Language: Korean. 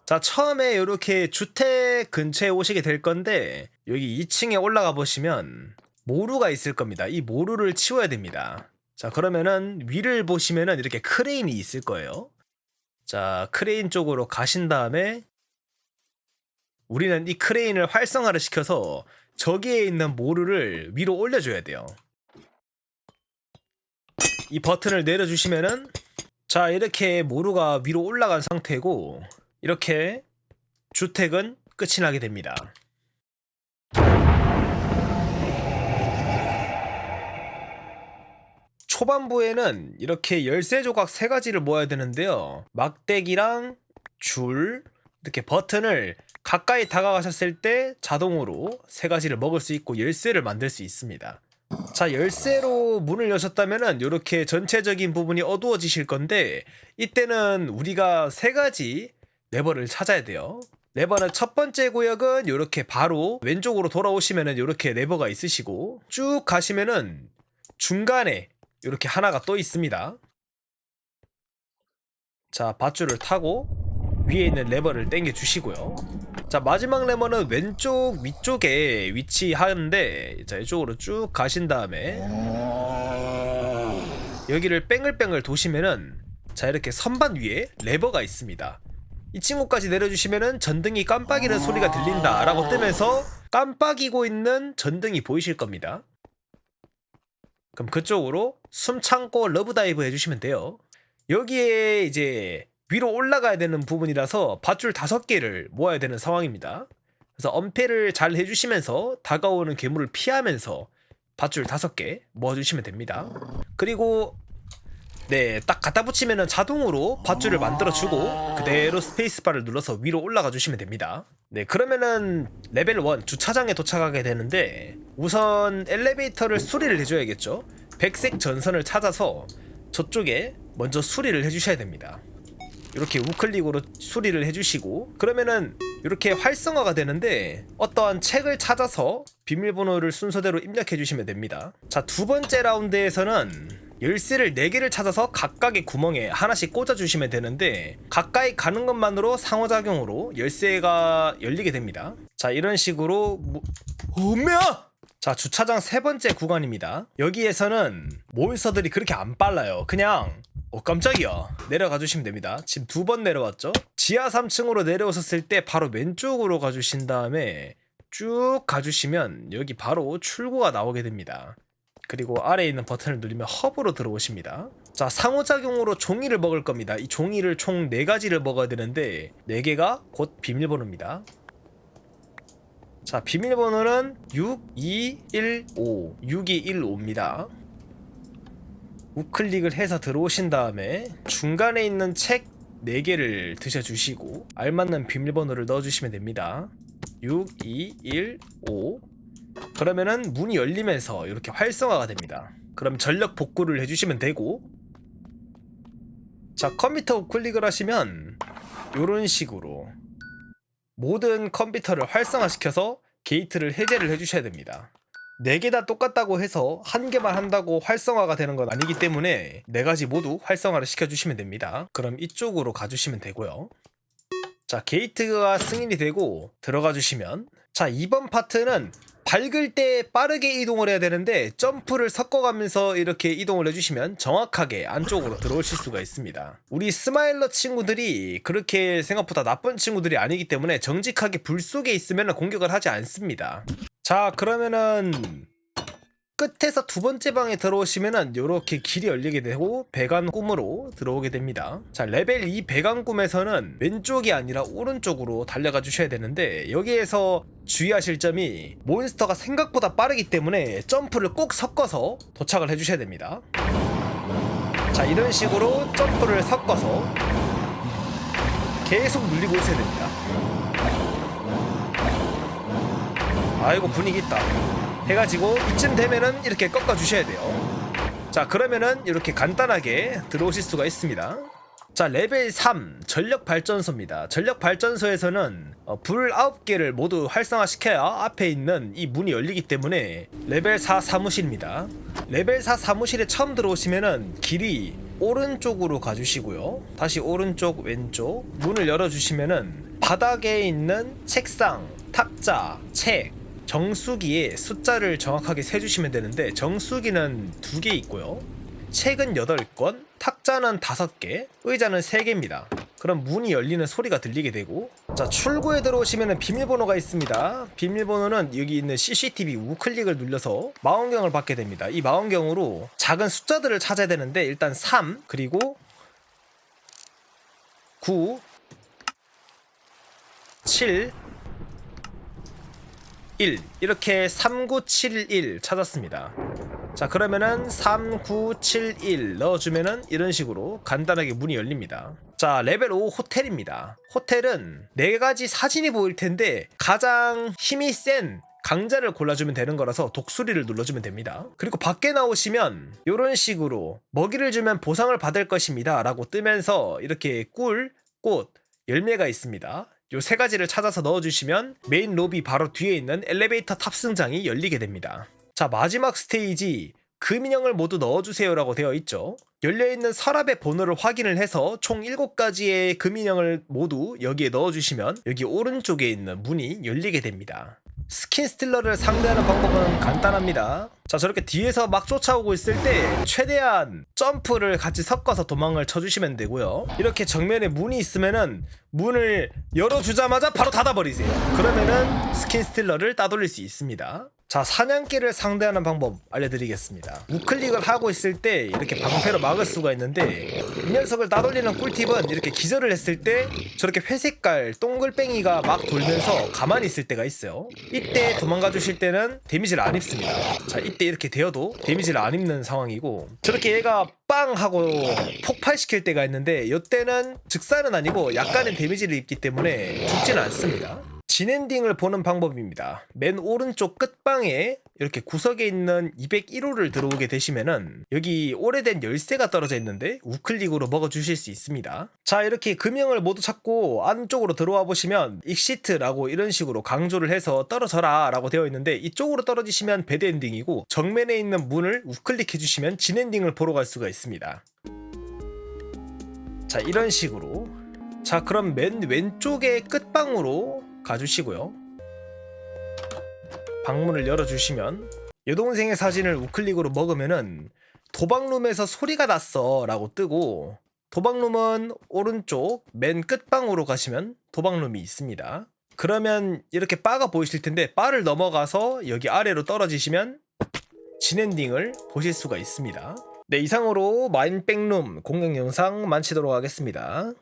자, 처음에 이렇게 주택 근처에 오시게 될 건데 여기 2층에 올라가 보시면 모루가 있을 겁니다. 이 모루를 치워야 됩니다. 자, 그러면은 위를 보시면은 이렇게 크레인이 있을 거예요. 자, 크레인 쪽으로 가신 다음에 우리는 이 크레인을 활성화를 시켜서 저기에 있는 모루를 위로 올려줘야 돼요. 이 버튼을 내려주시면은 자, 이렇게 모루가 위로 올라간 상태고 이렇게 주택은 끝이 나게 됩니다. 초반부에는 이렇게 열쇠 조각 3가지를 모아야 되는데요. 막대기랑 줄, 이렇게 버튼을 가까이 다가가셨을 때 자동으로 3가지를 먹을 수 있고 열쇠를 만들 수 있습니다. 자, 열쇠로 문을 여셨다면은 이렇게 전체적인 부분이 어두워지실 건데 이때는 우리가 3가지 레버를 찾아야 돼요. 레버는 첫 번째 구역은 이렇게 바로 왼쪽으로 돌아오시면은 이렇게 레버가 있으시고 쭉 가시면은 중간에 이렇게 하나가 또 있습니다. 자, 밧줄을 타고 위에 있는 레버를 당겨 주시고요. 자, 마지막 레버는 왼쪽 위쪽에 위치하는데 자, 이쪽으로 쭉 가신 다음에 여기를 뺑글뺑글 도시면은 자, 이렇게 선반 위에 레버가 있습니다. 이 친구까지 내려주시면은 전등이 깜빡이는 소리가 들린다 라고 뜨면서 깜빡이고 있는 전등이 보이실 겁니다. 그럼 그쪽으로 숨 참고 러브다이브 해주시면 돼요. 여기에 이제 위로 올라가야 되는 부분이라서 밧줄 5개를 모아야 되는 상황입니다. 그래서 엄폐를 잘 해주시면서 다가오는 괴물을 피하면서 밧줄 5개 모아주시면 됩니다. 그리고 네, 딱 갖다 붙이면은 자동으로 밧줄을 만들어주고 그대로 스페이스바를 눌러서 위로 올라가 주시면 됩니다. 네, 그러면은 레벨 1 주차장에 도착하게 되는데 우선 엘리베이터를 수리를 해줘야겠죠. 백색 전선을 찾아서 저쪽에 먼저 수리를 해주셔야 됩니다. 이렇게 우클릭으로 수리를 해주시고 그러면은 이렇게 활성화가 되는데 어떠한 책을 찾아서 비밀번호를 순서대로 입력해 주시면 됩니다. 자, 2번째 라운드에서는 열쇠를 4개를 찾아서 각각의 구멍에 하나씩 꽂아 주시면 되는데 가까이 가는 것만으로 상호작용으로 열쇠가 열리게 됩니다. 자, 이런 식으로 어메야! 자, 주차장 3번째 구간입니다. 여기에서는 몬스터들이 그렇게 안 빨라요. 그냥 깜짝이야 내려가 주시면 됩니다. 지금 2번 내려왔죠. 지하 3층으로 내려오셨을 때 바로 왼쪽으로 가주신 다음에 쭉 가주시면 여기 바로 출구가 나오게 됩니다. 그리고 아래에 있는 버튼을 누르면 헙으로 들어오십니다. 자, 상호작용으로 종이를 먹을 겁니다. 이 종이를 총 4가지를 먹어야 되는데 4개가 곧 비밀번호입니다. 자, 비밀번호는 6215 6215입니다. 우클릭을 해서 들어오신 다음에 중간에 있는 책 4개를 드셔주시고 알맞는 비밀번호를 넣어주시면 됩니다. 6215 그러면은 문이 열리면서 이렇게 활성화가 됩니다. 그럼 전력 복구를 해주시면 되고 자, 컴퓨터 우클릭을 하시면 이런 식으로 모든 컴퓨터를 활성화시켜서 게이트를 해제를 해주셔야 됩니다. 4개 다 똑같다고 해서 1개만 한다고 활성화가 되는 건 아니기 때문에 4가지 모두 활성화를 시켜주시면 됩니다. 그럼 이쪽으로 가주시면 되고요. 자, 게이트가 승인이 되고 들어가 주시면 자, 이번 파트는 밝을 때 빠르게 이동을 해야 되는데 점프를 섞어가면서 이렇게 이동을 해주시면 정확하게 안쪽으로 들어오실 수가 있습니다. 우리 스마일러 친구들이 그렇게 생각보다 나쁜 친구들이 아니기 때문에 정직하게 불 속에 있으면 공격을 하지 않습니다. 자, 그러면은 끝에서 2번째 방에 들어오시면은 이렇게 길이 열리게 되고 배관 꿈으로 들어오게 됩니다. 자, 레벨 2 배관 꿈에서는 왼쪽이 아니라 오른쪽으로 달려가 주셔야 되는데 여기에서 주의하실 점이 몬스터가 생각보다 빠르기 때문에 점프를 꼭 섞어서 도착을 해주셔야 됩니다. 자, 이런 식으로 점프를 섞어서 계속 눌리고 있어야 됩니다. 아이고, 분위기 있다 해가지고 이쯤 되면은 이렇게 꺾어 주셔야 돼요. 자, 그러면은 이렇게 간단하게 들어오실 수가 있습니다. 자, 레벨 3 전력 발전소입니다. 전력 발전소에서는 불 9개를 모두 활성화시켜야 앞에 있는 이 문이 열리기 때문에 레벨 4 사무실입니다. 레벨 4 사무실에 처음 들어오시면은 길이 오른쪽으로 가주시고요. 다시 오른쪽 왼쪽 문을 열어주시면은 바닥에 있는 책상, 탁자, 책, 정수기에 숫자를 정확하게 세주시면 되는데 정수기는 2개 있고요. 책은 8권, 탁자는 5개, 의자는 3개입니다. 그럼 문이 열리는 소리가 들리게 되고, 자, 출구에 들어오시면 비밀번호가 있습니다. 비밀번호는 여기 있는 CCTV 우클릭을 눌러서 망원경을 받게 됩니다. 이 망원경으로 작은 숫자들을 찾아야 되는데 일단 3, 그리고 9, 7, 1 이렇게 3971 찾았습니다. 자, 그러면은 3971 넣어주면은 이런 식으로 간단하게 문이 열립니다. 자, 레벨 5 호텔입니다. 호텔은 4가지 사진이 보일 텐데 가장 힘이 센 강자를 골라주면 되는 거라서 독수리를 눌러주면 됩니다. 그리고 밖에 나오시면 이런 식으로 먹이를 주면 보상을 받을 것입니다 라고 뜨면서 이렇게 꿀, 꽃, 열매가 있습니다. 요 3가지를 찾아서 넣어주시면 메인 로비 바로 뒤에 있는 엘리베이터 탑승장이 열리게 됩니다. 자, 마지막 스테이지 금인형을 모두 넣어주세요 라고 되어 있죠. 열려있는 서랍의 번호를 확인을 해서 총 7가지의 금인형을 모두 여기에 넣어주시면 여기 오른쪽에 있는 문이 열리게 됩니다. 스킨 스틸러를 상대하는 방법은 간단합니다. 자, 저렇게 뒤에서 막 쫓아오고 있을 때 최대한 점프를 같이 섞어서 도망을 쳐주시면 되고요. 이렇게 정면에 문이 있으면은 문을 열어주자마자 바로 닫아버리세요. 그러면은 스킨 스틸러를 따돌릴 수 있습니다. 자, 사냥개를 상대하는 방법 알려드리겠습니다. 우클릭을 하고 있을 때 이렇게 방패로 막을 수가 있는데 이 녀석을 따돌리는 꿀팁은 이렇게 기절을 했을 때 저렇게 회색깔 동글뱅이가 막 돌면서 가만히 있을 때가 있어요. 이때 도망가 주실 때는 데미지를 안 입습니다. 자, 이때 이렇게 되어도 데미지를 안 입는 상황이고, 저렇게 얘가 빵 하고 폭발시킬 때가 있는데 이때는 즉사는 아니고 약간의 데미지를 입기 때문에 죽지는 않습니다. 진엔딩을 보는 방법입니다. 맨 오른쪽 끝방에 이렇게 구석에 있는 201호를 들어오게 되시면은 여기 오래된 열쇠가 떨어져 있는데 우클릭으로 먹어주실 수 있습니다. 자, 이렇게 금형을 모두 찾고 안쪽으로 들어와 보시면 익시트라고 이런 식으로 강조를 해서 떨어져라 라고 되어 있는데 이쪽으로 떨어지시면 배드엔딩이고 정면에 있는 문을 우클릭해 주시면 진엔딩을 보러 갈 수가 있습니다. 자, 이런 식으로. 자, 그럼 맨 왼쪽의 끝방으로 가주시고요. 방문을 열어주시면 여동생의 사진을 우클릭으로 먹으면은 도박룸에서 소리가 났어 라고 뜨고, 도박룸은 오른쪽 맨 끝방으로 가시면 도박룸이 있습니다. 그러면 이렇게 바가 보이실 텐데 바를 넘어가서 여기 아래로 떨어지시면 진엔딩을 보실 수가 있습니다. 네, 이상으로 마인백룸 공략 영상 마치도록 하겠습니다.